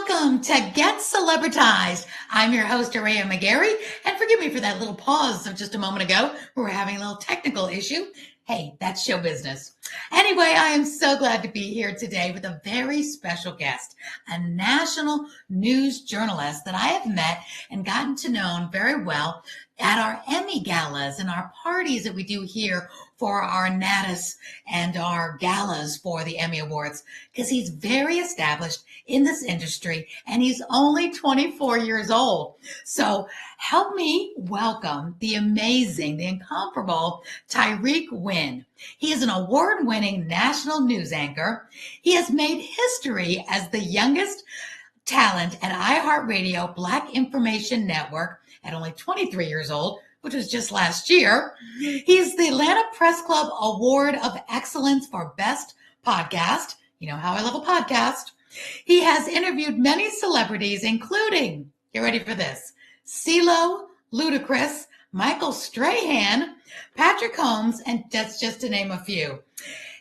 Welcome to Get Celebritized. I'm your host, Aurea McGarry, and forgive me for that little pause of just a moment ago. We were having a little technical issue. Hey, that's show business. Anyway, I am so glad to be here today with a very special guest, a national news journalist that I have met and gotten to know very well at our Emmy galas and our parties that we do here for our natas and our galas for the Emmy Awards, because he's very established in this industry and he's only 24 years old. So help me welcome the amazing, the incomparable Tyrik Wynn. He is an award-winning national news anchor. He has made history as the youngest talent at iHeartRadio Black Information Network at only 23 years old, which was just last year. He's the Atlanta Press Club Award of Excellence for Best Podcast. You know how I love a podcast. He has interviewed many celebrities, including, get ready for this, CeeLo, Ludacris, Michael Strahan, Patrick Holmes, and that's just to name a few.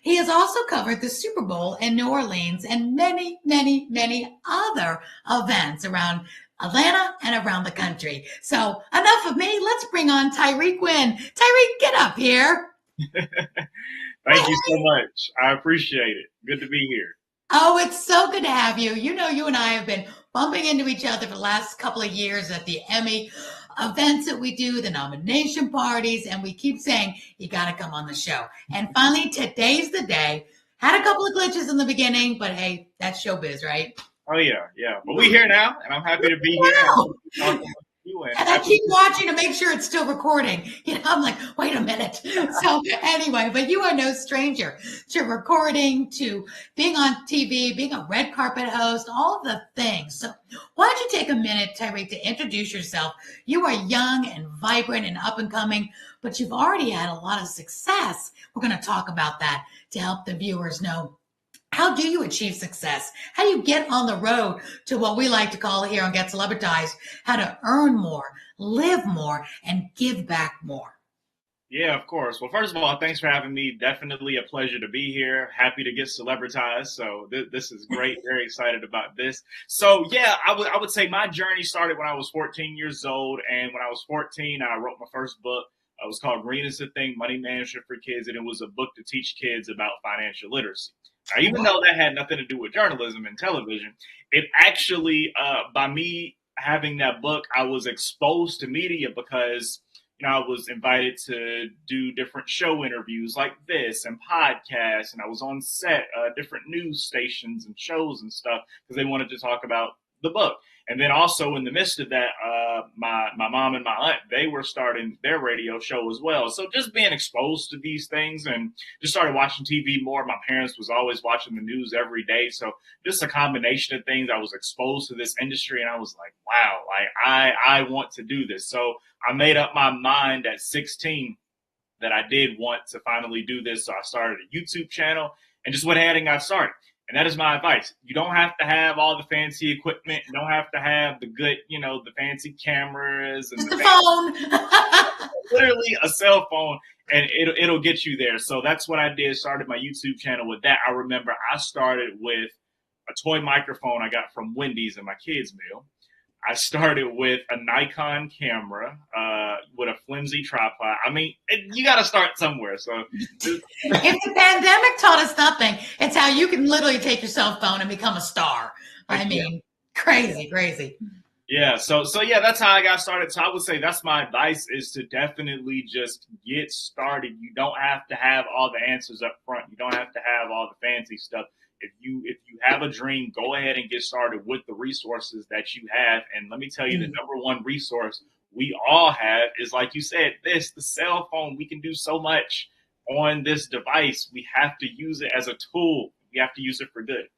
He has also covered the Super Bowl in New Orleans and many, many, many other events around Atlanta and around the country. So enough of me. Let's bring on Tyrik Wynn. Tyrik, get up here. Thank you so much. I appreciate it. Good to be here. Oh, it's so good to have you. You know, you and I have been bumping into each other for the last couple of years at the Emmy events that we do, the nomination parties, and we keep saying, you got to come on the show. And finally, today's the day. Had a couple of glitches in the beginning, but hey, that's showbiz, right? Oh, yeah. But we're here now, and I'm happy to be here. Wow. And I keep watching to make sure it's still recording. You know, I'm like, wait a minute. So anyway, but you are no stranger to recording, to being on TV, being a red carpet host, all of the things. So why don't you take a minute, Tyrik, to introduce yourself? You are young and vibrant and up and coming, but you've already had a lot of success. We're going to talk about that to help the viewers know. How do you achieve success? How do you get on the road to what we like to call here on Get Celebritized, how to earn more, live more, and give back more? Yeah, of course. Well, first of all, thanks for having me. Definitely a pleasure to be here. Happy to get celebritized. So this is great. Very excited about this. So yeah, I would say my journey started when I was 14 years old. And when I was 14, I wrote my first book. It was called Green is the Thing, Money Management for Kids. And it was a book to teach kids about financial literacy. Now, even though that had nothing to do with journalism and television, it actually, by me having that book, I was exposed to media because, you know, I was invited to do different show interviews like this and podcasts, and I was on set, different news stations and shows and stuff because they wanted to talk about the book. And then also in the midst of that, my mom and my aunt, they were starting their radio show as well. So just being exposed to these things and just started watching TV more. My parents was always watching the news every day. So just a combination of things. I was exposed to this industry and I was like, wow, like I want to do this. So I made up my mind at 16 that I did want to finally do this. So I started a YouTube channel and just went ahead and got started. And that is my advice. You don't have to have all the fancy equipment. You don't have to have the good, you know, the fancy cameras. And just the phone. Literally a cell phone, and it'll get you there. So that's what I did. Started my YouTube channel with that. I remember I started with a toy microphone I got from Wendy's in my kids' meal. I started with a Nikon camera with a flimsy tripod. I mean, you got to start somewhere. So if the pandemic taught us nothing, it's how you can literally take your cell phone and become a star. I mean, crazy. Yeah. So yeah, that's how I got started. So I would say that's my advice is to definitely just get started. You don't have to have all the answers up front. You don't have to have all the fancy stuff. If you have a dream, go ahead and get started with the resources that you have. And let me tell you, the number one resource we all have is, like you said, the cell phone. We can do so much on this device. We have to use it as a tool. We have to use it for good.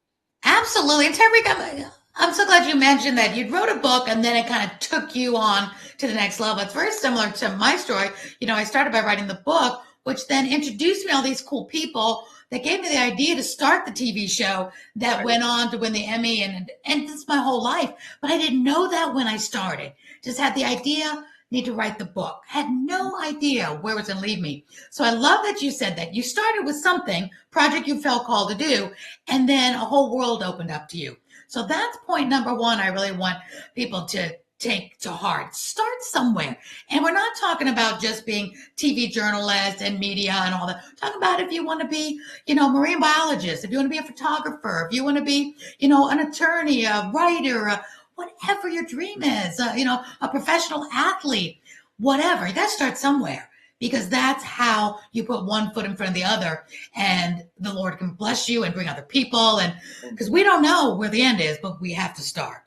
Absolutely. And Tyrik, I'm so glad you mentioned that you wrote a book and then it kind of took you on to the next level. It's very similar to my story. You know, I started by writing the book, which then introduced me to all these cool people that gave me the idea to start the TV show that went on to win the Emmy, and it's my whole life. But I didn't know that when I started. Just had the idea, need to write the book. Had no idea where it was going to lead me. So I love that you said that. You started with something, project you felt called to do, and then a whole world opened up to you. So that's point number one. I really want people to take to heart. Start somewhere. And we're not talking about just being TV journalists and media and all that. Talk about if you want to be, marine biologist, if you want to be a photographer, if you want to be, an attorney, a writer, whatever your dream is, a professional athlete, whatever. You got to start somewhere, because that's how you put one foot in front of the other, and the Lord can bless you and bring other people. And because we don't know where the end is, but we have to start.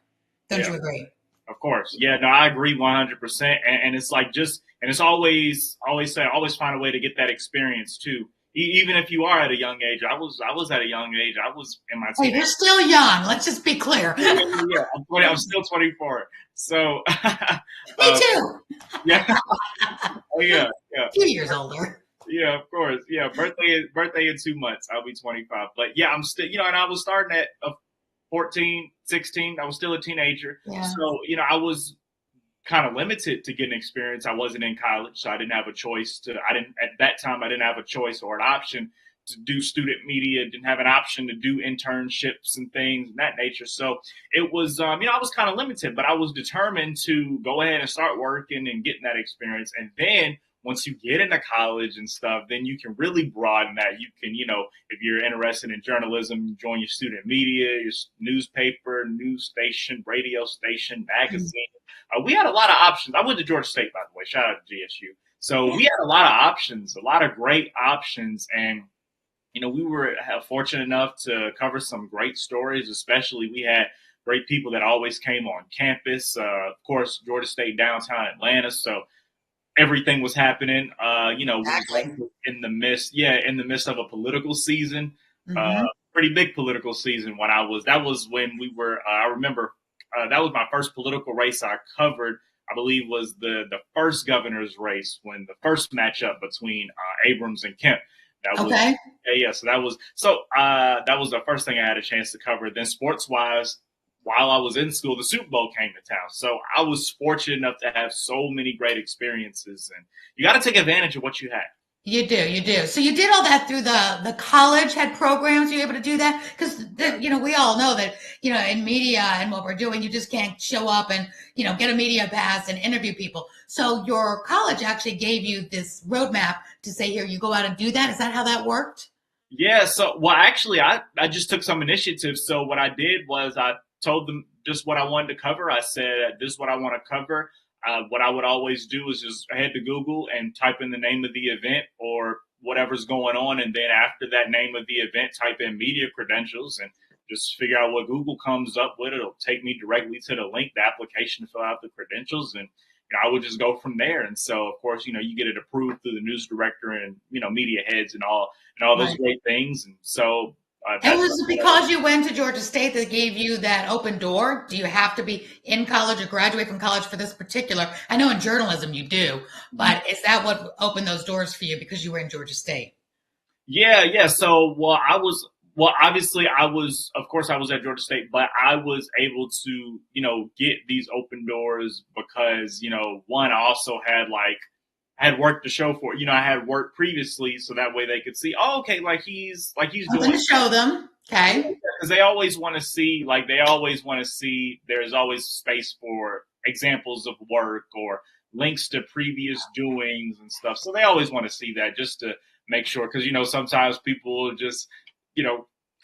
Don't you agree? Of course. Yeah, no, I agree 100%. And it's like and it's always find a way to get that experience too. Even if you are at a young age, I was at a young age. I was in my teens. Hey, you're still young. Let's just be clear. Yeah, I'm still 24. So me too. Yeah. Oh yeah. A few years older. Yeah, of course. Yeah, birthday in 2 months. I'll be 25. But yeah, I'm still, and I was starting at 14, 16. I was still a teenager. Yeah. So, I was kind of limited to getting experience. I wasn't in college, so I didn't have a choice at that time, I didn't have a choice or an option to do student media, didn't have an option to do internships and things of that nature. So it was, I was kind of limited, but I was determined to go ahead and start working and getting that experience. And then once you get into college and stuff, then you can really broaden that. You can, if you're interested in journalism, join your student media, your newspaper, news station, radio station, magazine. We had a lot of options. I went to Georgia State, by the way. Shout out to GSU. So we had a lot of options, a lot of great options. And, we were fortunate enough to cover some great stories, especially we had great people that always came on campus. Of course, Georgia State downtown Atlanta. So everything was happening, exactly. in the midst of a political season, pretty big political season that was when we were, I remember that was my first political race I covered, I believe was the first governor's race, when the first matchup between Abrams and Kemp. That was, okay. Yeah. So that was the first thing I had a chance to cover. Then sports wise, while I was in school, the Super Bowl came to town. So I was fortunate enough to have so many great experiences, and you got to take advantage of what you have. You do. So you did all that through the college had programs. You were able to do that? Because, we all know that, in media and what we're doing, you just can't show up and, get a media pass and interview people. So your college actually gave you this roadmap to say, here, you go out and do that. Is that how that worked? Yeah. So, well, actually, I just took some initiative. So what I did was I told them just what I wanted to cover. I said, this is what I want to cover. What I would always do is just head to Google and type in the name of the event or whatever's going on. And then after that name of the event, type in media credentials and just figure out what Google comes up with. It'll take me directly to the link, the application to fill out the credentials. And I would just go from there. And so, of course, you get it approved through the news director and, media heads and all those right. great things. And so, and was it because you went to Georgia State that gave you that open door? Do you have to be in college or graduate from college for this particular? I know in journalism you do, but is that what opened those doors for you because you were in Georgia State? Yeah. So, obviously I was at Georgia State, but I was able to, get these open doors because, one, I also had worked the show for, I had worked previously, so that way they could see, he's doing to show them. Okay. Because they always want to see, there's always space for examples of work or links to previous doings and stuff. So they always want to see that just to make sure, because, sometimes people just,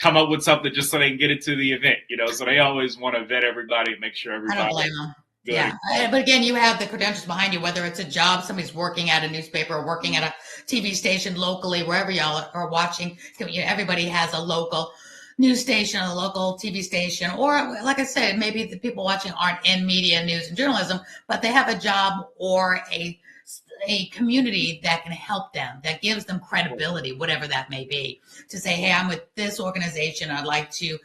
come up with something just so they can get it to the event, so they always want to vet everybody and make sure everybody. I don't blame them. Good. Yeah. But again, you have the credentials behind you, whether it's a job, somebody's working at a newspaper or working at a TV station locally, wherever y'all are watching. Everybody has a local news station, a local TV station, or like I said, maybe the people watching aren't in media, news, and journalism, but they have a job or a community that can help them, that gives them credibility, whatever that may be, to say, hey, I'm with this organization. I'd like to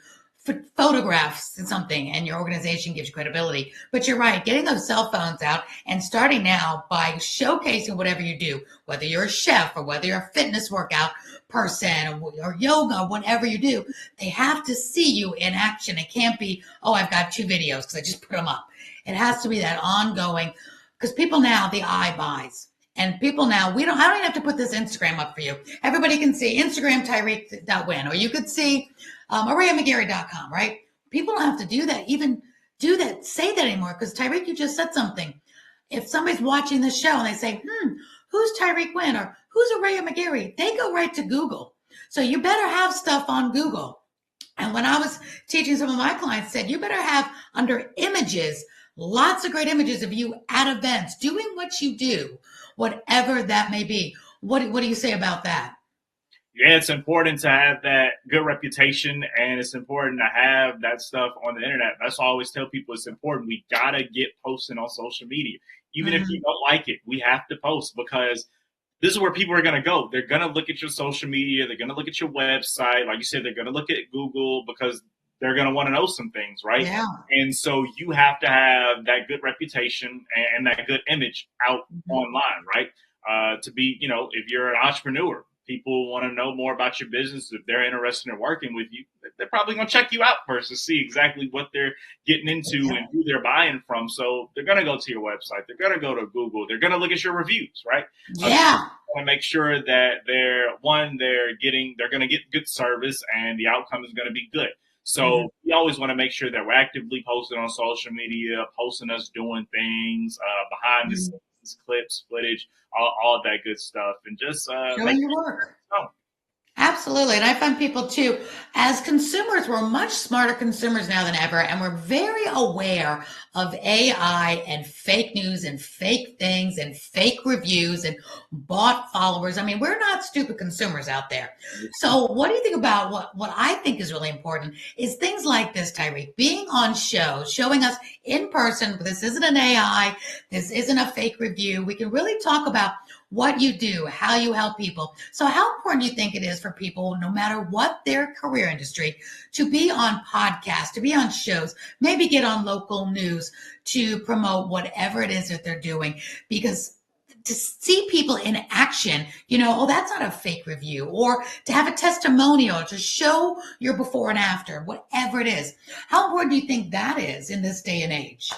photographs and something, and your organization gives you credibility. But you're right, getting those cell phones out and starting now by showcasing whatever you do, whether you're a chef or whether you're a fitness workout person or yoga, whatever you do, they have to see you in action. It can't be, I've got 2 videos because I just put them up. It has to be that ongoing, because people now, the eye buys. And people now, I don't even have to put this Instagram up for you. Everybody can see Instagram Tyrik Wynn, or you could see AureaMcGarry.com, right? people don't have to do that, say that anymore. Because Tyrik, you just said something. If somebody's watching this show and they say, who's Tyrik Wynn or who's Aurea McGarry, they go right to Google. So you better have stuff on Google. And when I was teaching, some of my clients said, you better have under images, lots of great images of you at events, doing what you do, whatever that may be. What do you say about that? Yeah, it's important to have that good reputation, and it's important to have that stuff on the internet. That's why I always tell people it's important. We got to get posting on social media. Even if you don't like it, we have to post, because this is where people are going to go. They're going to look at your social media. They're going to look at your website. Like you said, they're going to look at Google because they're going to want to know some things, right? Yeah. And so you have to have that good reputation and that good image out online, right? To be, if you're an entrepreneur, people want to know more about your business. If they're interested in working with you, they're probably going to check you out first to see exactly what they're getting into and who they're buying from. So they're going to go to your website. They're going to go to Google. They're going to look at your reviews, right? Yeah. Want to make sure that they're going to get good service and the outcome is going to be good. So we always want to make sure that we're actively posting on social media, posting us doing things, behind the scenes, clips, footage, all that good stuff, and just showing your work. Absolutely. And I find people too, as consumers, we're much smarter consumers now than ever. And we're very aware of AI and fake news and fake things and fake reviews and bot followers. I mean, we're not stupid consumers out there. So what do you think about what I think is really important is things like this, Tyrik, being on shows, showing us in person. This isn't an AI. This isn't a fake review. We can really talk about what you do, how you help people. So how important do you think it is for people, no matter what their career industry, to be on podcasts, to be on shows, maybe get on local news to promote whatever it is that they're doing? Because to see people in action, that's not a fake review, or to have a testimonial, to show your before and after, whatever it is. How important do you think that is in this day and age?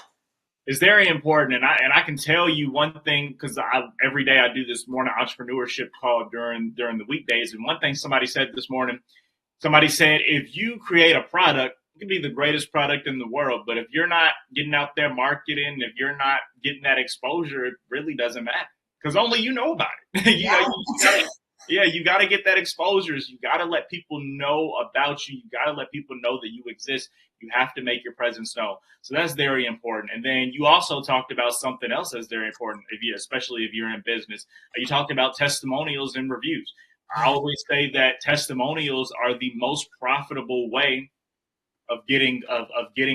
It's very important, and I can tell you one thing, because every day I do this morning entrepreneurship call during the weekdays, and one thing somebody said this morning, if you create a product, it can be the greatest product in the world, but if you're not getting out there marketing, if you're not getting that exposure, it really doesn't matter, because only you know about it. You got to get that exposure. You got to let people know about you. You got to let people know that you exist. You have to make your presence known. So that's very important. And then you also talked about something else that's very important, especially if you're in business. You talked about testimonials and reviews. I always say that testimonials are the most profitable way of getting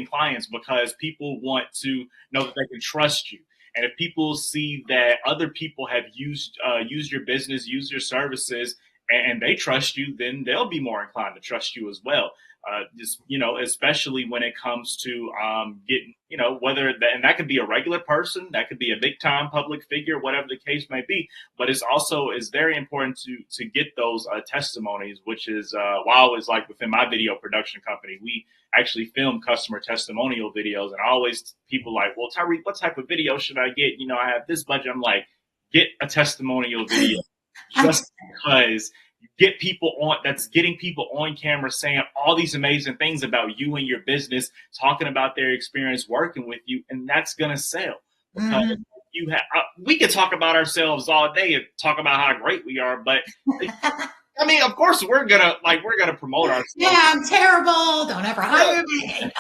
clients, because people want to know that they can trust you. And if people see that other people have used your business, used your services, and they trust you, then they'll be more inclined to trust you as well. Especially when it comes to getting, and that could be a regular person, that could be a big time public figure, whatever the case may be. But it's very important to get those testimonies, which is why I always, like, within my video production company, we actually film customer testimonial videos. And people like, well, Tyrik, what type of video should I get? I have this budget. I'm like, get a testimonial video, just because you get people getting people on camera saying all these amazing things about you and your business, talking about their experience working with you, and that's gonna sell. Because we could talk about ourselves all day and talk about how great we are, but I mean, of course, we're gonna promote ourselves. Yeah, I'm terrible. Don't ever hire me.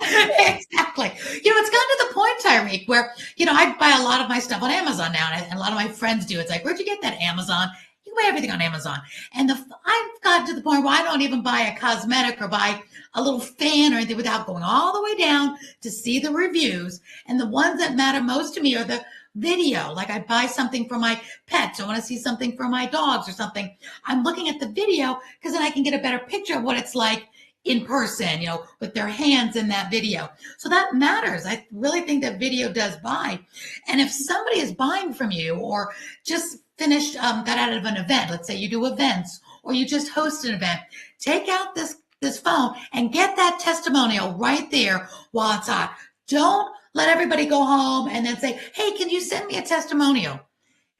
Exactly. It's gotten to the point, Tyrik, where, I buy a lot of my stuff on Amazon now, and a lot of my friends do. It's like, where'd you get that Amazon? You buy everything on Amazon. And I've gotten to the point where I don't even buy a cosmetic or buy a little fan or anything without going all the way down to see the reviews. And the ones that matter most to me are the video. Like, I buy something for my pets. I want to see something for my dogs or something. I'm looking at the video because then I can get a better picture of what it's like in person, with their hands in that video. So that matters. I really think that video does buy. And if somebody is buying from you, or just finished, got out of an event, let's say you do events, or you just host an event, take out this phone and get that testimonial right there while it's hot. Don't let everybody go home and then say, hey, can you send me a testimonial?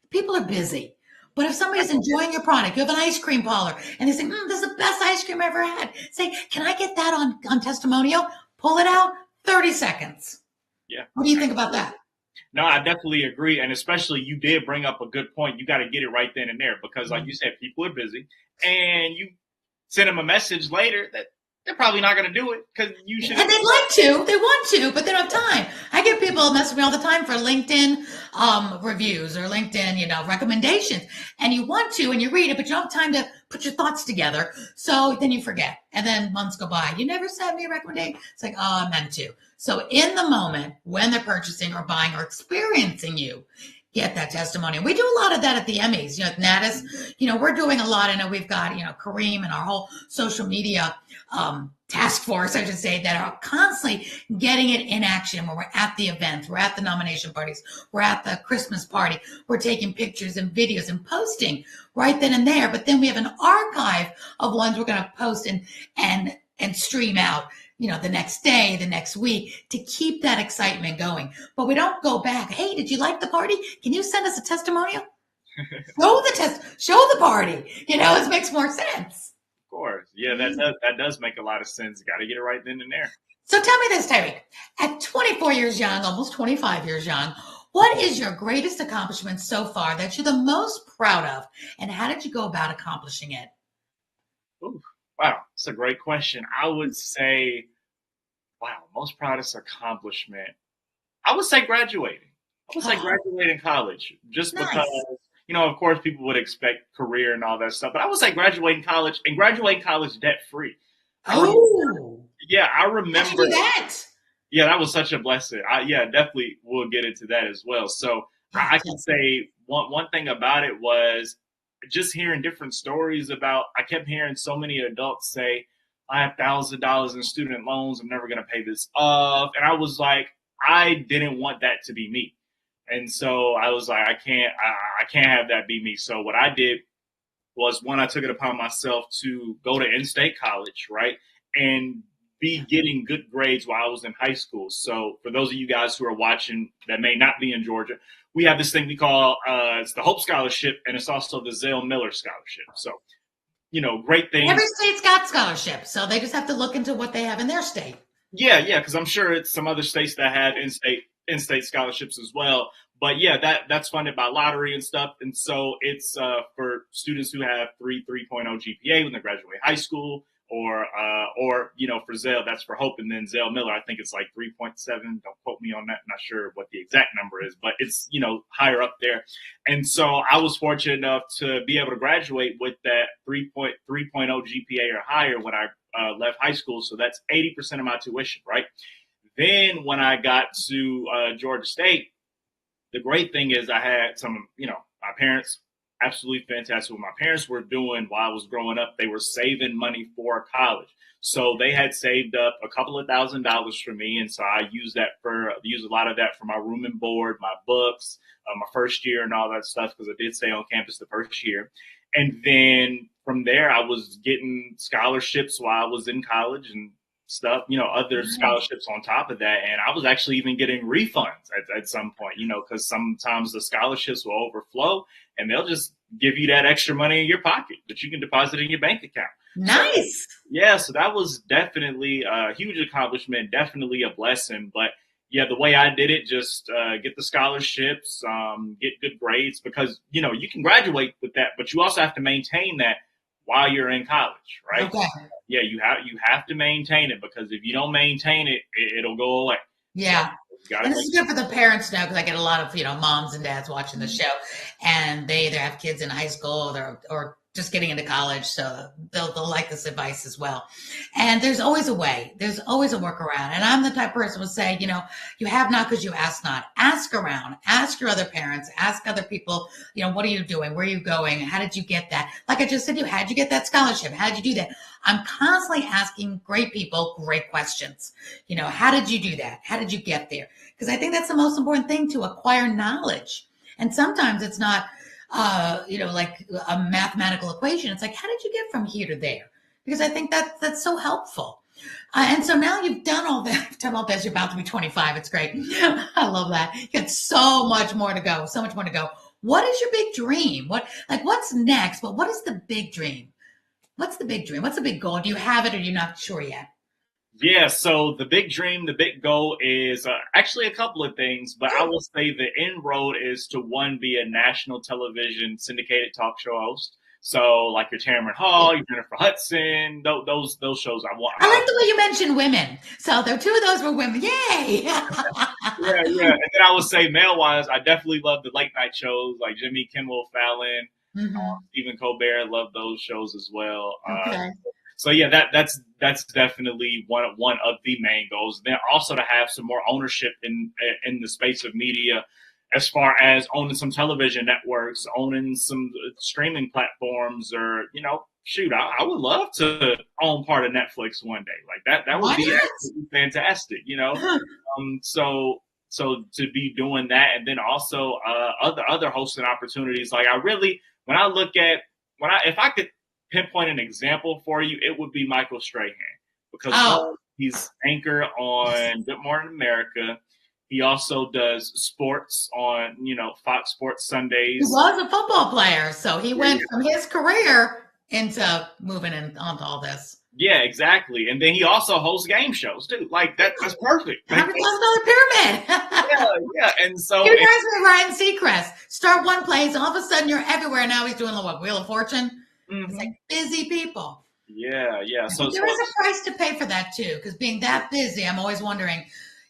People are busy. But if somebody's enjoying your product, you have an ice cream parlor, and they say, this is the best ice cream I ever had. Say, can I get that on testimonial? pull it out, 30 seconds. Yeah. What do you think about that? No, I definitely agree. And especially you did bring up a good point. You got to get it right then and there because, like you said, people are busy and you send them a message later that they're probably not going to do it because you should. And they'd like to, they want to, but they don't have time. I get people messaging me all the time for LinkedIn reviews or LinkedIn, recommendations. And you want to, and you read it, but you don't have time to put your thoughts together. So then you forget. And then months go by. You never sent me a recommendation. It's like, oh, I meant to. So in the moment when they're purchasing or buying or experiencing you, get that testimonial. We do a lot of that at the Emmys. At Natus, we're doing a lot. I know we've got, Kareem and our whole social media task force, I should say, that are constantly getting it in action when we're at the events, we're at the nomination parties, we're at the Christmas party, we're taking pictures and videos and posting right then and there. But then we have an archive of ones we're going to post and stream out, the next day, the next week to keep that excitement going. But we don't go back. Hey, did you like the party? Can you send us a testimonial? Show the party. It makes more sense. Of course. Yeah, that does make a lot of sense. Got to get it right then and there. So tell me this, Tyrik. At 24 years young, almost 25 years young, what is your greatest accomplishment so far that you're the most proud of? And how did you go about accomplishing it? Ooh, wow, that's a great question. I would say, most proudest accomplishment. I would say graduating. Graduating college, just nice. Because, of course, people would expect career and all that stuff. But I would say graduating college debt free. Oh, I remember. How'd you do that? Yeah, that was such a blessing. Definitely we'll get into that as well. So I can say one thing about it was just hearing different stories about. I kept hearing so many adults say, I have $1,000 in student loans. I'm never going to pay this off. And I was like, I didn't want that to be me. And so I was like, I can't have that be me. So what I did was, one, I took it upon myself to go to in-state college, right? And be getting good grades while I was in high school. So for those of you guys who are watching that may not be in Georgia, we have this thing we call, it's the Hope Scholarship, and it's also the Zell Miller Scholarship. So, great things. Every state's got scholarships, so they just have to look into what they have in their state. Yeah, because I'm sure it's some other states that have in-state scholarships as well. But that's funded by lottery and stuff. And so it's for students who have 3.0 GPA when they graduate high school, or for Zell, that's for Hope. And then Zell Miller, I think it's like 3.7. Don't quote me on that. I'm not sure what the exact number is, but it's, higher up there. And so I was fortunate enough to be able to graduate with that 3.0 GPA or higher when I left high school. So that's 80% of my tuition, right? Then when I got to Georgia State, the great thing is I had some, my parents, absolutely fantastic. What my parents were doing while I was growing up, they were saving money for college. So they had saved up a couple of $1,000s for me. And so I used a lot of that for my room and board, my books, my first year and all that stuff, because I did stay on campus the first year. And then from there, I was getting scholarships while I was in college and stuff, other scholarships on top of that. And I was actually even getting refunds at some point, because sometimes the scholarships will overflow and they'll just give you that extra money in your pocket that you can deposit in your bank account. Nice. So that was definitely a huge accomplishment, definitely a blessing. But the way I did it, just get the scholarships, get good grades, because, you can graduate with that, but you also have to maintain that while you're in college, right? Okay. Yeah, you have to maintain it, because if you don't maintain it, it'll go away. Yeah. And this is good for the parents now, because I get a lot of, moms and dads watching the show, and they either have kids in high school or just getting into college. So they'll like this advice as well. And there's always a way. There's always a workaround. And I'm the type of person who will say, you have not because you ask not. Ask around. Ask your other parents. Ask other people, what are you doing? Where are you going? How did you get that? Like I just said, how'd you get that scholarship? How did you do that? I'm constantly asking great people great questions. How did you do that? How did you get there? Because I think that's the most important thing, to acquire knowledge. And sometimes it's not, like a mathematical equation. It's like, how did you get from here to there? Because I think that's so helpful. And so now you've done all that. You're about to be 25. It's great. I love that. You got so much more to go. So much more to go. What is your big dream? What's next? But what is the big dream? What's the big dream? What's the big goal? Do you have it, or you're not sure yet? Yeah, so the big dream, the big goal is actually a couple of things, but I will say the end road is to one, be a national television syndicated talk show host. So like your Tamron Hall, your Jennifer Hudson, those shows I want. I like the way you mentioned women. So there, two of those were women. Yay! Yeah, yeah. And then I would say male wise, I definitely love the late night shows like Jimmy Kimmel, Fallon, hmm Stephen Colbert. Love those shows as well. Okay. So yeah, that's definitely one of the main goals. Then also to have some more ownership in the space of media, as far as owning some television networks, owning some streaming platforms, or shoot, I would love to own part of Netflix one day. Like that would Why be not? absolutely fantastic. So to be doing that, and then also other hosting opportunities. Like I really, when I look at if I could pinpoint an example for you, it would be Michael Strahan, because Oh, one, he's anchor on Good Morning America. He also does sports on Fox Sports he Sundays. was a football player, so he Yeah, went from his career into moving onto all this. yeah, exactly. And then he also hosts game shows too. Like that's perfect. Like, $100,000 pyramid. yeah, yeah. And so He reminds me of Ryan Seacrest. Start one place, all of a sudden you're everywhere. Now he's doing what, Wheel of Fortune? It's like busy people. yeah, yeah. I think there is a price to pay for that too, because being that busy, I'm always wondering.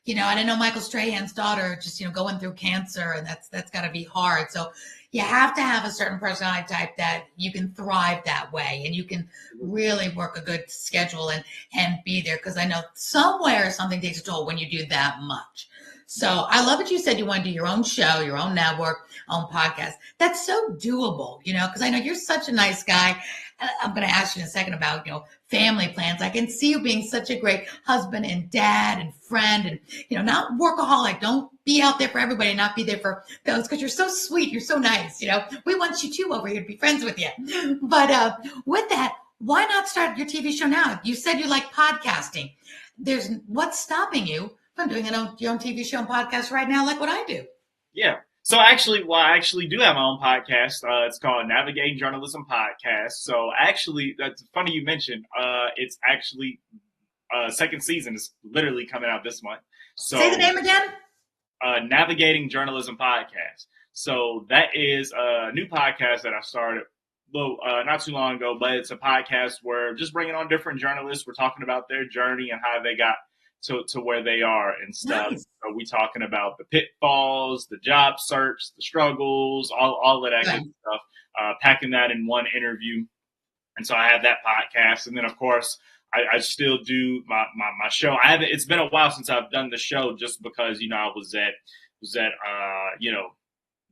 I didn't know Michael Strahan's daughter just going through cancer, and that's got to be hard. So you have to have a certain personality type that you can thrive that way, and you can really work a good schedule and be there. Because I know somewhere something takes a toll when you do that much. So I love what you said. You want to do your own show, your own network, own podcast. That's so doable, because I know you're such a nice guy. I'm going to ask you in a second about, family plans. I can see you being such a great husband and dad and friend and, not workaholic. Don't be out there for everybody and not be there for those, because you're so sweet. You're so nice. We want you too over here to be friends with you. But with that, why not start your TV show now? You said you like podcasting. What's stopping you from doing your own TV show and podcast right now, like what I do? Yeah. So actually, I actually do have my own podcast. It's called Navigating Journalism Podcast. So actually, that's funny you mentioned. It's actually second season is literally coming out this month. So Say the name again. Navigating Journalism Podcast. So that is a new podcast that I started not too long ago, but it's a podcast where just bringing on different journalists. We're talking about their journey and how they got to where they are and stuff. Nice. So we talking about the pitfalls, the job search, the struggles, all of that good stuff. Packing that in one interview. And so I have that podcast, and then of course I still do my show. It's been a while since I've done the show, just because I was at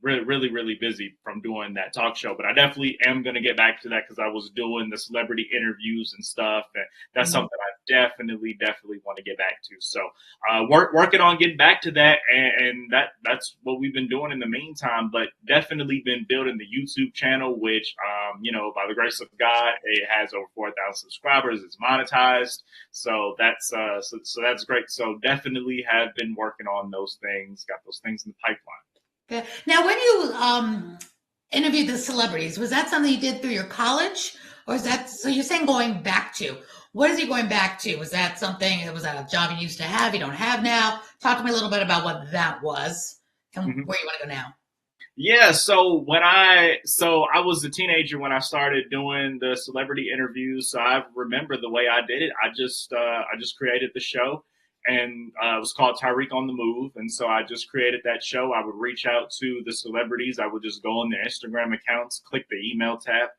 really busy from doing that talk show. But I definitely am going to get back to that, because I was doing the celebrity interviews and stuff, and that's something I definitely want to get back to. So working on getting back to that, and that's what we've been doing in the meantime. But definitely been building the YouTube channel, which by the grace of God, it has over 4,000 subscribers. It's monetized, so that's so that's great. So definitely have been working on those things. Got those things in the pipeline. Okay. Now, when you interviewed the celebrities, was that something you did through your college, or is that so? You're saying going back to, what is he going back to? Was that a job you used to have you don't have now? Talk to me a little bit about what that was and where you want to go now. Yeah, so I was a teenager when I started doing the celebrity interviews. So I remember the way I did it. I just created the show, and it was called Tyrik on the Move. And so I just created that show. I would reach out to the celebrities. I would just go on their Instagram accounts, click the email tab,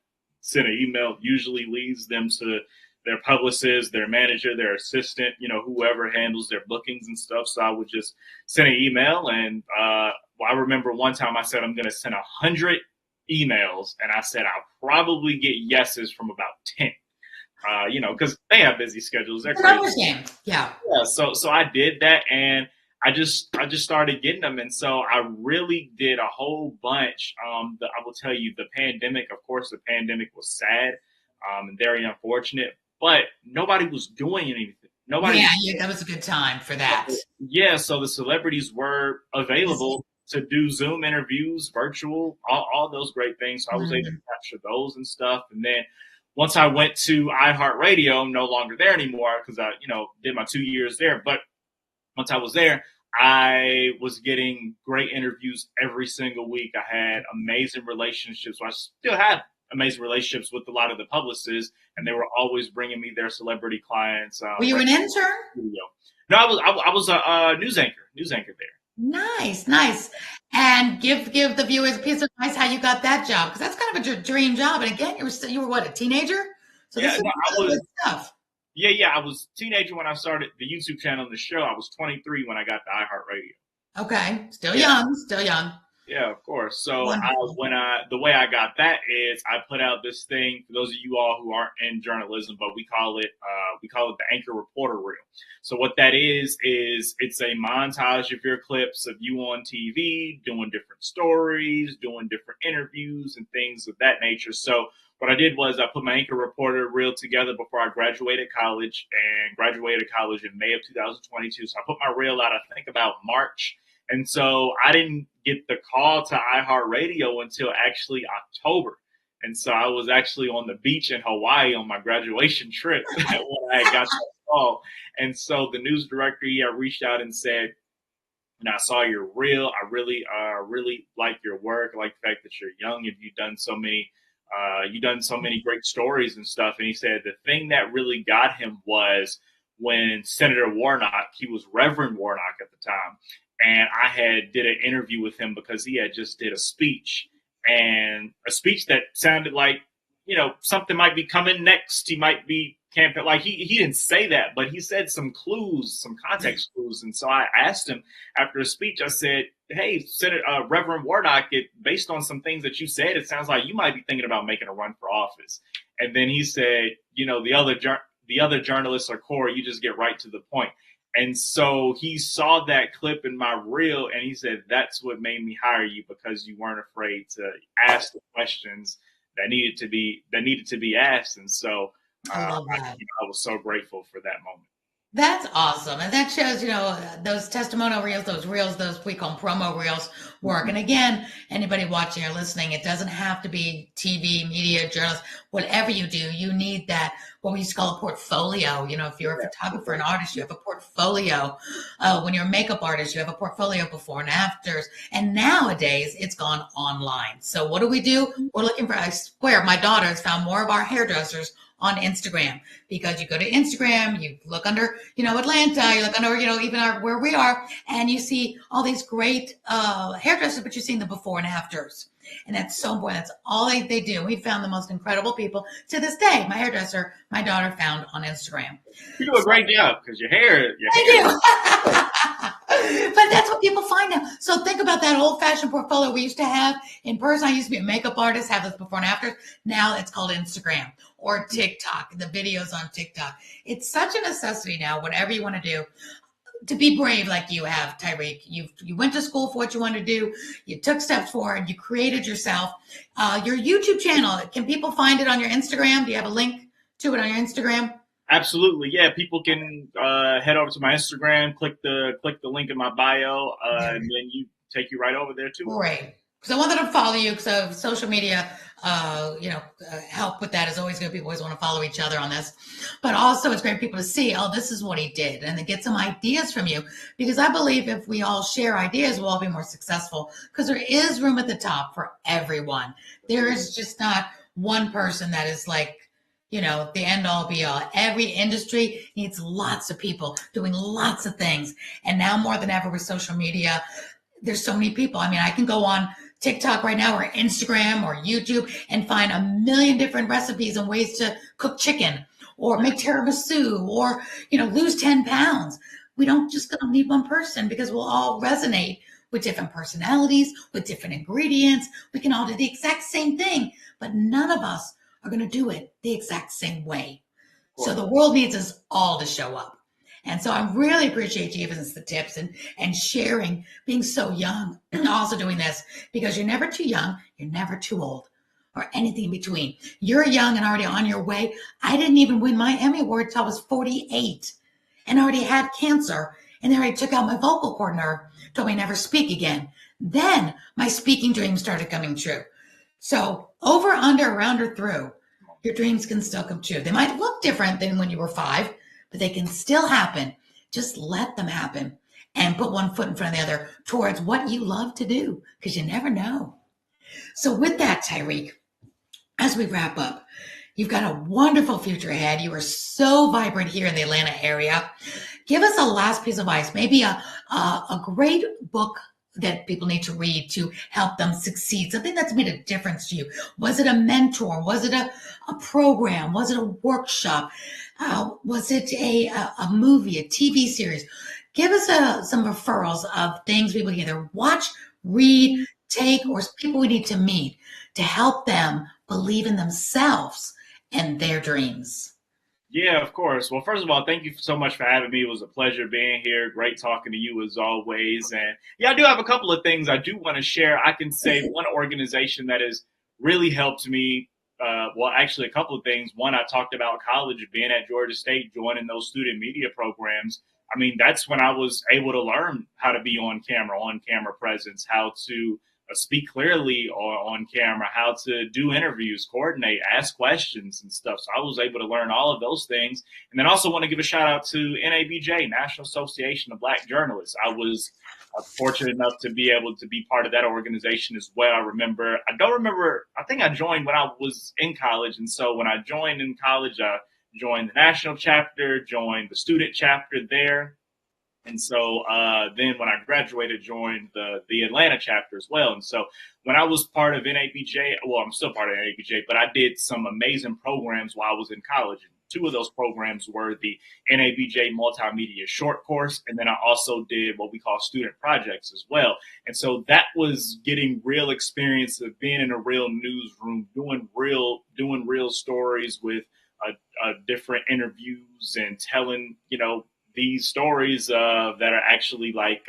send an email. Usually leads them to their publicist, their manager, their assistant, whoever handles their bookings and stuff. So I would just send an email, and I remember one time I said I'm going to send 100 emails, and I said I'll probably get yeses from about 10. Because they have busy schedules. They're crazy. Yeah. So I did that, and I just started getting them, and so I really did a whole bunch. I will tell you, the pandemic. Of course, the pandemic was sad and very unfortunate, but nobody was doing anything. Yeah, that was a good time for that. Yeah, so the celebrities were available to do Zoom interviews, virtual, all those great things. So I was able to capture those and stuff, and then once I went to iHeartRadio, I'm no longer there anymore because I, did my 2 years there. But once I was there, I was getting great interviews every single week. I had amazing relationships. I still have amazing relationships with a lot of the publicists, and they were always bringing me their celebrity clients. Were you an intern? No, I was a news anchor there. Nice. And give the viewers a piece of advice how you got that job, because that's kind of a dream job. And again, you were what, a teenager? So this is really good stuff. Yeah. I was a teenager when I started the YouTube channel and the show. I was 23 when I got to iHeartRadio. Okay, still young. Yeah, of course. So the way I got that is I put out this thing for those of you all who aren't in journalism, but we call it the Anchor Reporter Reel. So what that is it's a montage of your clips of you on TV doing different stories, doing different interviews and things of that nature. So what I did was I put my Anchor Reporter Reel together before I graduated college in May of 2022. So I put my reel out, I think about March. And so I didn't get the call to iHeartRadio until actually October. And so I was actually on the beach in Hawaii on my graduation trip when I got that call. And so the news director reached out and said, I saw your reel. I really like your work. I like the fact that you're young and you've done so many great stories and stuff. And he said the thing that really got him was when Senator Warnock, he was Reverend Warnock at the time, and I did an interview with him because he had just did a speech that sounded like, something might be coming next. He might be campaign. Like he didn't say that, but he said some clues, some context clues. And so I asked him after a speech, I said, hey, Senator Reverend Warnock, based on some things that you said, it sounds like you might be thinking about making a run for office. And then he said, the other journalists are core. You just get right to the point. And so he saw that clip in my reel and he said, that's what made me hire you, because you weren't afraid to ask the questions that needed to be asked. And so I was so grateful for that moment. That's awesome. And that shows, those testimonial reels, those we call them promo reels work. And again, anybody watching or listening, it doesn't have to be TV, media, journalists, whatever you do, you need that, what we used to call a portfolio. If you're a photographer and artist, you have a portfolio. When you're a makeup artist, you have a portfolio before and afters. And nowadays it's gone online. So what do? We're looking for, I swear, my daughter has found more of our hairdressers on Instagram, because you go to Instagram, you look under, Atlanta, you look under, even where we are, and you see all these great hairdressers, but you're seeing the before and afters. And that's so important. That's all they do. We found the most incredible people to this day. My hairdresser, my daughter found on Instagram. You do a great job, because your hair. But that's what people find now. So think about that old-fashioned portfolio we used to have in person. I used to be a makeup artist, have this before and afters. Now it's called Instagram or TikTok, the videos on TikTok. It's such a necessity now, whatever you want to do, to be brave like you have, Tyrik. You went to school for what you wanted to do. You took steps forward. You created yourself. Your YouTube channel, can people find it on your Instagram? Do you have a link to it on your Instagram? Absolutely. Yeah. People can head over to my Instagram, click the link in my bio, and then take you right over there too. Great. Because I want them to follow you, because social media, help with that is always good. People always want to follow each other on this. But also it's great for people to see, this is what he did, and then get some ideas from you. Because I believe if we all share ideas, we'll all be more successful, because there is room at the top for everyone. There is just not one person that is like, the end all be all. Every industry needs lots of people doing lots of things. And now more than ever with social media, there's so many people. I mean, I can go on TikTok right now or Instagram or YouTube and find a million different recipes and ways to cook chicken or make tiramisu or, lose 10 pounds. We don't need one person, because we'll all resonate with different personalities, with different ingredients. We can all do the exact same thing, but none of us are going to do it the exact same way. So the world needs us all to show up. And so I really appreciate you giving us the tips and sharing, being so young, and also doing this, because you're never too young, you're never too old, or anything in between. You're young and already on your way. I didn't even win my Emmy Award until I was 48 and already had cancer. And they already took out my vocal cord nerve, told me never speak again. Then my speaking dreams started coming true. So over, under, around, or through. your dreams can still come true. They might look different than when you were 5, but they can still happen. Just let them happen and put one foot in front of the other towards what you love to do, because you never know. So with that, Tyrik, as we wrap up, you've got a wonderful future ahead. You are so vibrant here in the Atlanta area. Give us a last piece of advice, maybe a great book that people need to read to help them succeed, something that's made a difference to you. Was it a mentor? Was it a program? Was it a workshop? Was it a movie, a TV series? Give us some referrals of things we will either watch, read, take, or people we need to meet to help them believe in themselves and their dreams. Yeah, of course. Well, first of all, thank you so much for having me. It was a pleasure being here. Great talking to you as always. And yeah, I do have a couple of things I do want to share. I can say one organization that has really helped me. Well, actually, a couple of things. One, I talked about college, being at Georgia State, joining those student media programs. I mean, that's when I was able to learn how to be on camera presence, how to speak clearly on camera, how to do interviews, coordinate, ask questions and stuff. So I was able to learn all of those things. And then also want to give a shout out to NABJ, National Association of Black Journalists. I was fortunate enough to be able to be part of that organization as well. I think I joined when I was in college. And so when I joined in college, I joined the national chapter, joined the student chapter there. And so then when I graduated, joined the Atlanta chapter as well. And so when I was part of NABJ, well, I'm still part of NABJ, but I did some amazing programs while I was in college. And 2 of those programs were the NABJ Multimedia Short Course. And then I also did what we call student projects as well. And so that was getting real experience of being in a real newsroom, doing real stories with different interviews and telling, these stories that are actually like,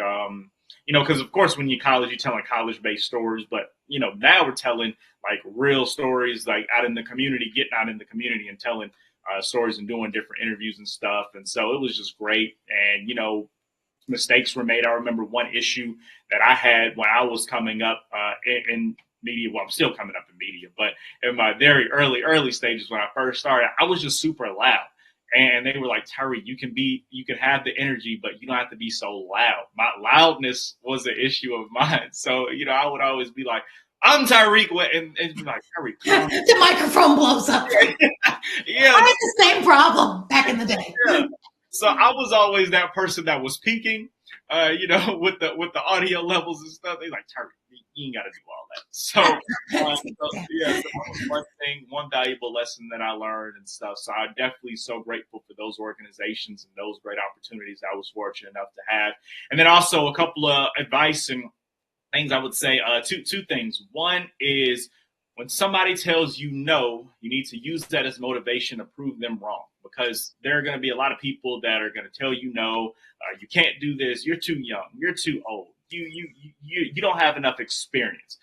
because of course when you're college, you're telling college-based stories, but now we're telling like real stories, like out in the community, getting out in the community and telling stories and doing different interviews and stuff. And so it was just great. And mistakes were made. I remember one issue that I had when I was coming up in media. Well, I'm still coming up in media, but in my very early stages when I first started, I was just super loud. And they were like, Tyrik, you can have the energy, but you don't have to be so loud. My loudness was an issue of mine. So, I would always be like, I'm Tyrik Wynn, and be like, Tyrik. The microphone blows up. Yeah. I had the same problem back in the day. Yeah. So I was always that person that was peaking, with the audio levels and stuff. They like, Tyrik, you ain't got to do all that. So, that was one valuable lesson that I learned and stuff. So I'm definitely so grateful for those organizations and those great opportunities I was fortunate enough to have. And then also a couple of advice and things I would say, two things. One is when somebody tells you no, you need to use that as motivation to prove them wrong, because there are going to be a lot of people that are going to tell you no, you can't do this, you're too young, you're too old, you don't have enough experience.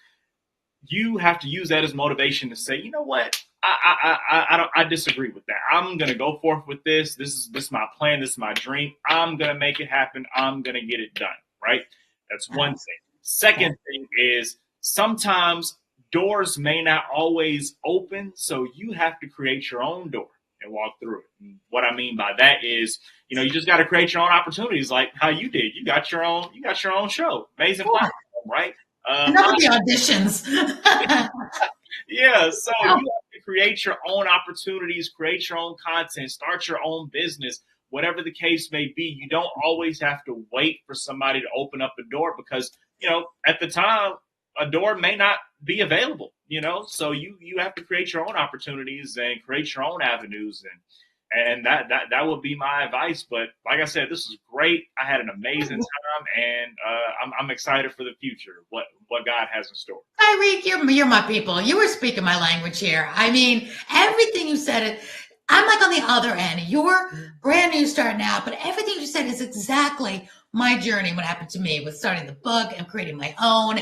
You have to use that as motivation to say, you know what, I disagree with that. I'm going to go forth with this. This is my plan. This is my dream. I'm going to make it happen. I'm going to get it done. Right. That's one thing. Second thing is sometimes doors may not always open. So you have to create your own door and walk through it. And what I mean by that is, you just got to create your own opportunities like how you did. You got your own show. Amazing platform, right? Enough of the auditions. Yeah, so you have to create your own opportunities, create your own content, start your own business, whatever the case may be. You don't always have to wait for somebody to open up a door because, at the time, a door may not be available, so you have to create your own opportunities and create your own avenues. And that would be my advice. But like I said, this is great. I had an amazing time, and I'm excited for the future, what God has in store. Tyrik, you're my people. You were speaking my language here. I mean, everything you said, I'm like on the other end. You're brand new starting out, but everything you said is exactly my journey, what happened to me with starting the book and creating my own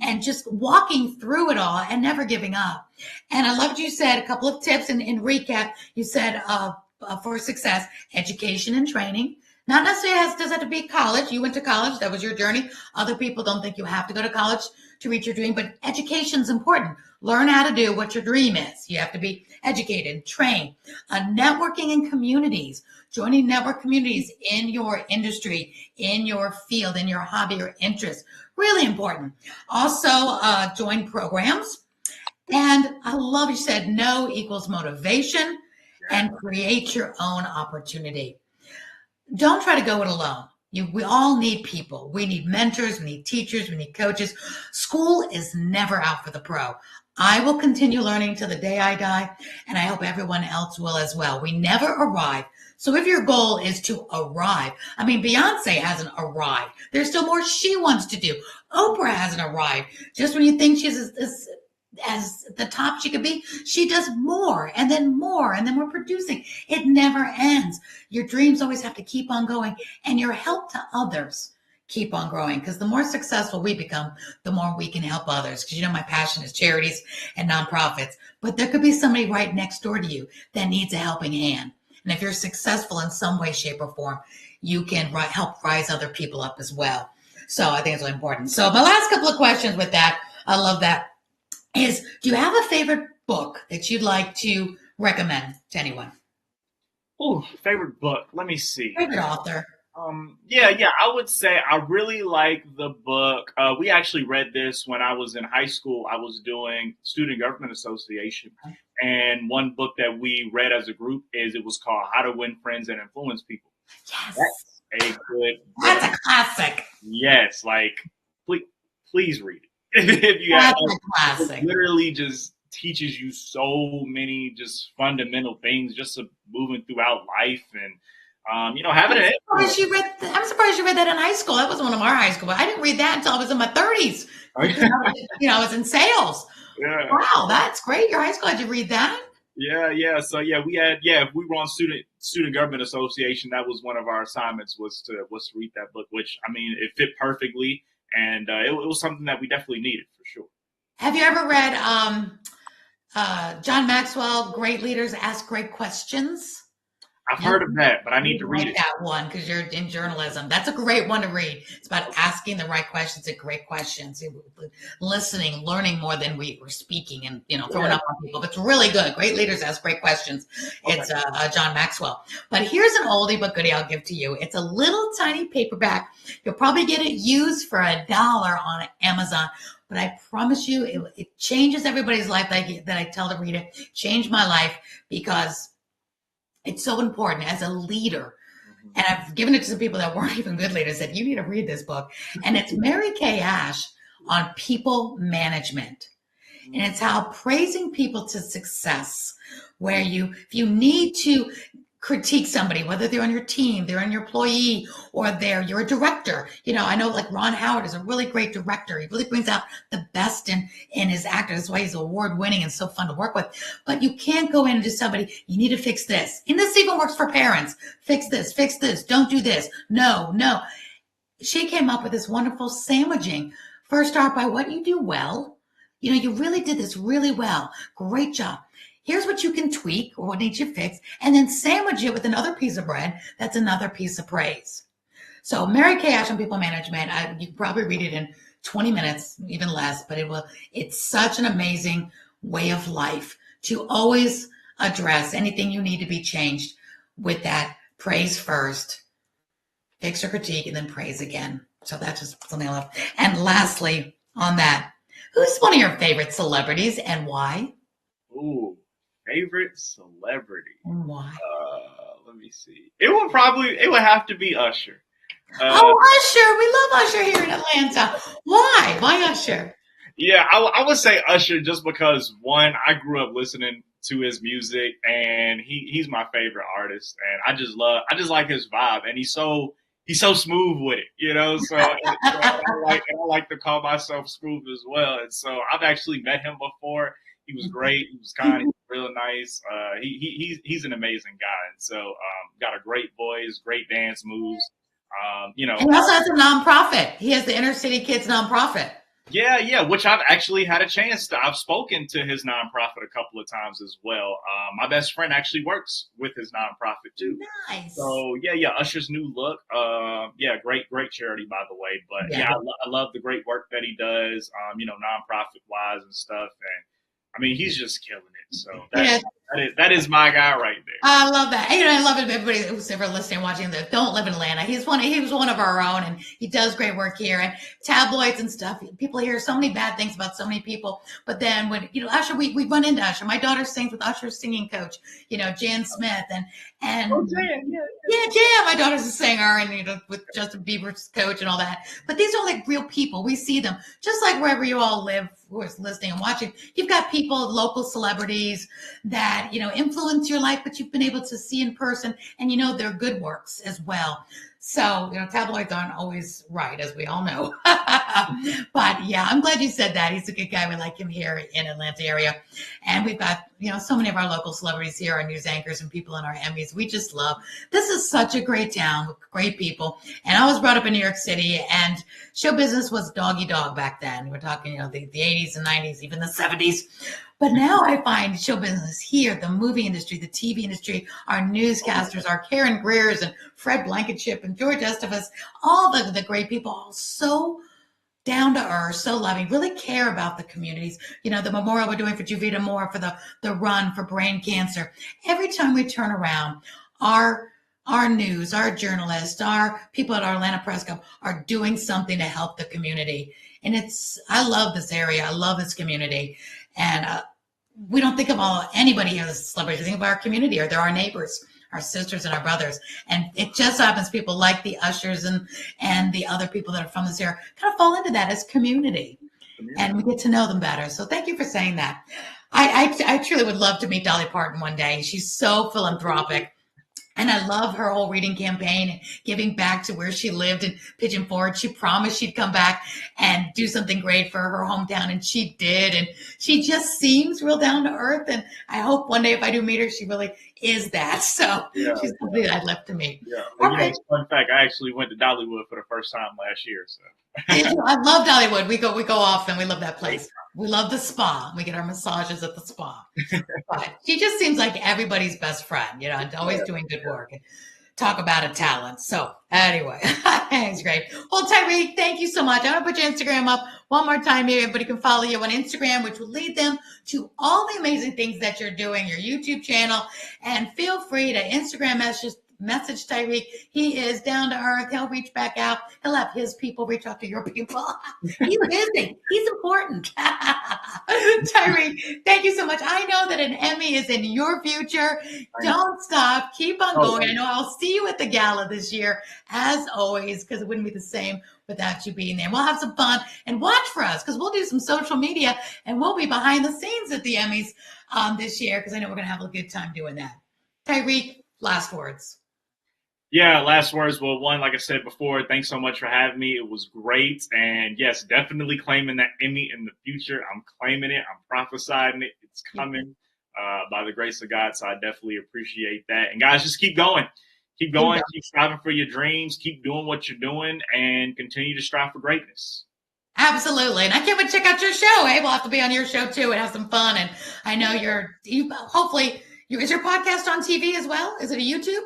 and just walking through it all and never giving up. And I loved you said a couple of tips in recap. You said for success, education and training, Not necessarily does have to be college. You went to college. That was your journey. Other people don't think you have to go to college to reach your dream, but education is important. Learn how to do what your dream is. You have to be educated, trained. Networking in communities, joining network communities in your industry, in your field, in your hobby or interest. Really important. Also, join programs. And I love you said no equals motivation and create your own opportunity. Don't try to go it alone. We all need people. We need mentors. We need teachers. We need coaches. School is never out for the pro. I will continue learning till the day I die, and I hope everyone else will as well. We never arrive. So if your goal is to arrive, I mean, Beyonce hasn't arrived. There's still more she wants to do. Oprah hasn't arrived. Just when you think she's as the top she could be, she does more and then more, and then we're producing. It never ends. Your dreams always have to keep on going, and your help to others keep on growing, because the more successful we become, the more we can help others. Because my passion is charities and nonprofits, but there could be somebody right next door to you that needs a helping hand. And if you're successful in some way, shape, or form, you can help rise other people up as well. So I think it's really important. So my last couple of questions with that, I love that, is do you have a favorite book that you'd like to recommend to anyone? Oh, favorite book. Let me see. Favorite author. I would say I really like the book. We actually read this when I was in high school. I was doing Student Government Association. And one book that we read as a group it was called How to Win Friends and Influence People. Yes. That's a good book. That's a classic. Yes. Like, please read it. If you That's a classic. It literally just teaches you so many just fundamental things just of moving throughout life and having it. I'm surprised you read that in high school. That was one of our high school. I didn't read that until I was in my 30s. I was in sales. Yeah. Wow, that's great. Your high school had you read that? Yeah. So we were on Student Government Association. That was one of our assignments was to read that book, which it fit perfectly, and it was something that we definitely needed for sure. Have you ever read John Maxwell? Great leaders ask great questions. I've heard of that, but I need to read it. That one, because you're in journalism. That's a great one to read. It's about asking the right questions and great questions, listening, learning more than we were speaking, and throwing up on people. But it's really good. Great leaders ask great questions. Okay. It's John Maxwell. But here's an oldie but goodie I'll give to you. It's a little tiny paperback. You'll probably get it used for $1 on Amazon. But I promise you, it changes everybody's life that I tell to read it. Changed my life because it's so important as a leader. And I've given it to some people that weren't even good leaders, said, you need to read this book. And it's Mary Kay Ash on people management. And it's how praising people to success, where if you need to critique somebody, whether they're on your team, they're an employee, or you're a director. I know like Ron Howard is a really great director. He really brings out the best in his actors. That's why he's award-winning and so fun to work with. But you can't go into somebody, you need to fix this. And this even works for parents. Fix this, don't do this. No. She came up with this wonderful sandwiching. First, start by what you do well. You really did this really well. Great job. Here's what you can tweak or what needs you fixed, and then sandwich it with another piece of bread. That's another piece of praise. So Mary Kay Ash on people management, you can probably read it in 20 minutes, even less, but it's such an amazing way of life to always address anything you need to be changed with that praise first, fix or critique, and then praise again. So that's just something I love. And lastly, on that, who's one of your favorite celebrities and why? Ooh. Favorite celebrity? And why? Let me see. It would have to be Usher. Usher! We love Usher here in Atlanta. Why? Why Usher? Yeah, I would say Usher just because one, I grew up listening to his music, and he's my favorite artist, and I just like his vibe, and he's so smooth with it, So, I like to call myself smooth as well, and so I've actually met him before. He was great. He was kind. He was real nice. He's an amazing guy, and so got a great voice, great dance moves. And he also has a nonprofit. He has the Inner City Kids nonprofit. Yeah, which I've actually had a chance to. I've spoken to his nonprofit a couple of times as well. My best friend actually works with his nonprofit too. Nice. So yeah, Usher's New Look. Yeah, great charity by the way. But Yeah. yeah, I love the great work that he does. Nonprofit wise and stuff. And I mean, he's just killing it. So Yeah. that is my guy right there. I love that. I love it. Everybody who's ever listening, watching that don't live in Atlanta. He was one of our own, and he does great work here. And tabloids and stuff. People hear so many bad things about so many people, but then when Usher, we run into Usher. My daughter sings with Usher's singing coach, Jan Smith, and Oh, Jan, yeah. yeah, Jan. My daughter's a singer, and with Justin Bieber's coach and all that. But these are like real people. We see them just like wherever you all live, who is listening and watching. You've got people, local celebrities that influence your life, but you've been able to see in person, and their good works as well. So tabloids aren't always right, as we all know. But yeah, I'm glad you said that. He's a good guy. We like him here in Atlanta area, and we've got so many of our local celebrities here, our news anchors and people in our Emmys. We just love. This is such a great town with great people. And I was brought up in New York City, and show business was doggy dog back then. We're talking the 80s and 90s, even the 70s. But now I find show business here, the movie industry, the TV industry, our newscasters, our Karen Greers and Fred Blankenship and George Estevez, all the great people, all so down to earth, so loving, really care about the communities. The memorial we're doing for Juvita Moore, for the run for brain cancer. Every time we turn around, our news, our journalists, our people at our Atlanta Press Club are doing something to help the community. And I love this area. I love this community. And we don't think of anybody here as celebrities. We think of our community, or they're our neighbors, our sisters and our brothers. And it just happens people like the Ushers and the other people that are from this area kind of fall into that as community. And we get to know them better. So thank you for saying that. I truly would love to meet Dolly Parton one day. She's so philanthropic. And I love her whole reading campaign and giving back to where she lived in Pigeon Forge. She promised she'd come back and do something great for her hometown, and she did. And she just seems real down to earth. And I hope one day if I do meet her, she really is that. So she's somebody that I'd love to meet. Yeah. Well, fun fact, I actually went to Dollywood for the first time last year. So I love Dollywood. We go often. We love that place. We love the spa. We get our massages at the spa. But she just seems like everybody's best friend, and always doing good work. And talk about a talent. So anyway, it's great. Well, Tyrik, thank you so much. I'm going to put your Instagram up one more time here. Everybody can follow you on Instagram, which will lead them to all the amazing things that you're doing, your YouTube channel. And feel free to Instagram message Tyrik. He is down to earth. He'll reach back out. He'll have his people reach out to your people. He's busy. He's important. Tyrik, thank you so much. I know that an Emmy is in your future. Don't stop. Keep on going. I know I'll see you at the gala this year, as always, because it wouldn't be the same without you being there. We'll have some fun and watch for us, because we'll do some social media and we'll be behind the scenes at the Emmys this year, because I know we're going to have a good time doing that. Tyrik, last words. Yeah, last words. Well, one, like I said before, thanks so much for having me. It was great. And yes, definitely claiming that Emmy in the future. I'm claiming it. I'm prophesying it. It's coming by the grace of God. So I definitely appreciate that. And guys, just keep going. Keep going. Keep striving for your dreams. Keep doing what you're doing, and continue to strive for greatness. Absolutely. And I can't wait to check out your show. Hey, we'll have to be on your show too and have some fun. And I know is your podcast on TV as well? Is it a YouTube?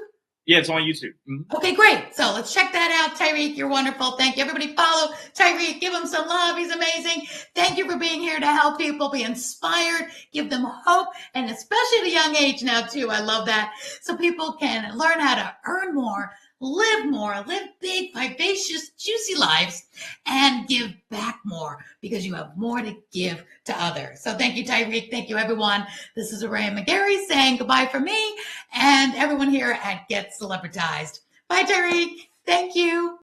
Yeah, it's on YouTube. Mm-hmm. Okay, great. So let's check that out. Tyrik, you're wonderful. Thank you. Everybody follow Tyrik. Give him some love. He's amazing. Thank you for being here to help people be inspired, give them hope, and especially at a young age now too. I love that. So people can learn how to earn more, live big, vivacious, juicy lives, and give back more, because you have more to give to others. So thank you, Tyrik. Thank you, everyone. This is Aurea McGarry saying goodbye from me and everyone here at Get Celebritized. Bye, Tyrik. Thank you.